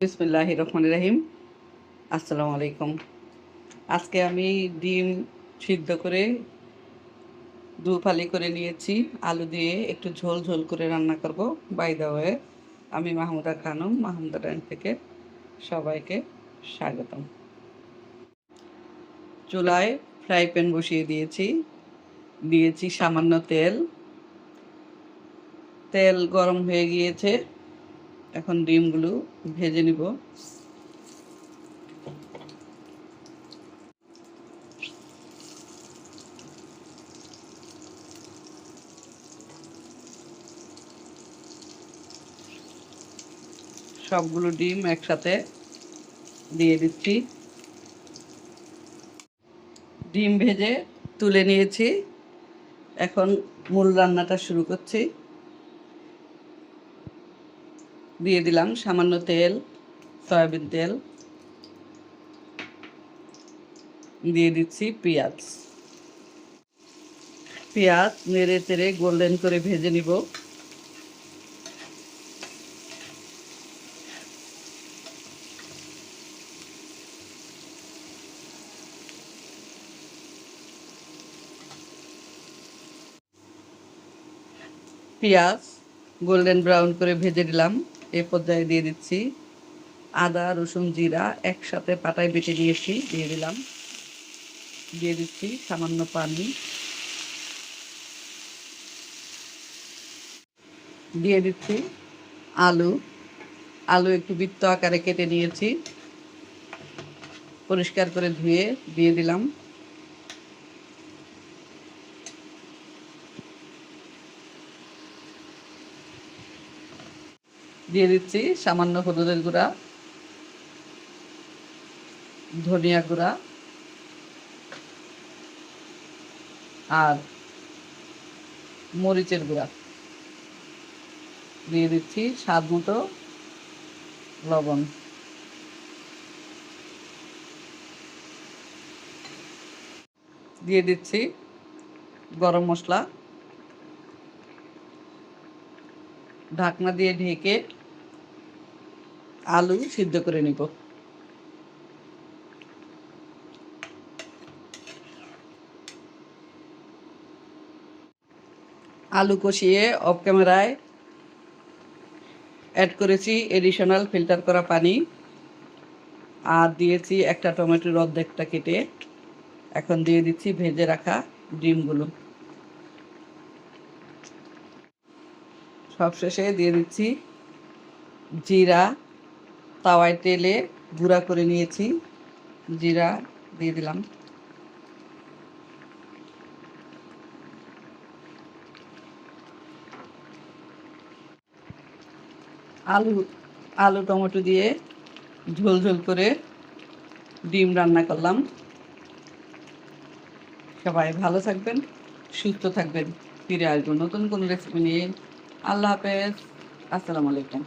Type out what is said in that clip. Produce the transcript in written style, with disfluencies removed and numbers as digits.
বিসমিল্লাহির রহমানির রহিম। আসসালামু আলাইকুম। আজকে আমি ডিম সিদ্ধ করে দু ফালি করে নিয়েছি। আলু দিয়ে একটু ঝোল ঝোল করে রান্না করব। বাই দ্য ওয়ে, আমি মাহমুদা খানম, মাহমুদা ডাইন থেকে সবাইকে স্বাগতম। চুলায় ফ্রাই প্যান বসিয়ে দিয়েছি সামান্য তেল। তেল গরম হয়ে গিয়েছে, এখন ডিমগুলো ভেজে নিব। সবগুলো ডিম একসাথে দিয়ে দিচ্ছি। ডিম ভেজে তুলে নিয়েছি, এখন মূল রান্নাটা শুরু করছি। দিয়ে দিলাম সামান্য তেল, সয়াবিন তেল। দিয়ে দিচ্ছি পেঁয়াজ। পেঁয়াজ নেড়ে চেড়ে গোল্ডেন করে ভেজে নিব। পেঁয়াজ গোল্ডেন ব্রাউন করে ভেজে নিলাম। এ পর্যায়ে দিয়ে দিচ্ছি আদা, রসুন, জিরা একসাথে পাটায় বেটে নিয়েছি, দিয়ে দিলাম। দিয়ে দিচ্ছি সামান্য পানি। দিয়ে দিচ্ছি আলু। আলু একটু বৃত্ত আকারে কেটে নিয়েছি, পরিষ্কার করে ধুয়ে দিয়ে দিলাম। দিয়ে দিচ্ছি সামান্য হলুদের গুঁড়া, ধনিয়া গুঁড়া আর মরিচের গুঁড়া। দিয়ে দিচ্ছি স্বাদ মতো লবণ। দিয়ে দিচ্ছি গরম মশলা। ঢাকনা দিয়ে ঢেকে আলু সিদ্ধ করে নিব। আলু কষিয়ে অফ ক্যামেরায় অ্যাড করেছি এডিশনাল ফিল্টার করা পানি, আর দিয়েছি একটা টমেটোর অর্ধেকটা কেটে। এখন দিয়ে দিচ্ছি ভেজে রাখা ডিমগুলো। সবশেষে দিয়ে দিচ্ছি জিরা, তাওয়ায় তেলে গুঁড়া করে নিয়েছি, জিরা দিয়ে দিলাম। আলু আলু টমেটো দিয়ে ঝোল ঝোল করে ডিম রান্না করলাম। সবাই ভালো থাকবেন, সুস্থ থাকবেন। ফিরে আসবো নতুন কোনো রেসিপি নিয়ে। আল্লাহ হাফেজ। আসসালামু আলাইকুম।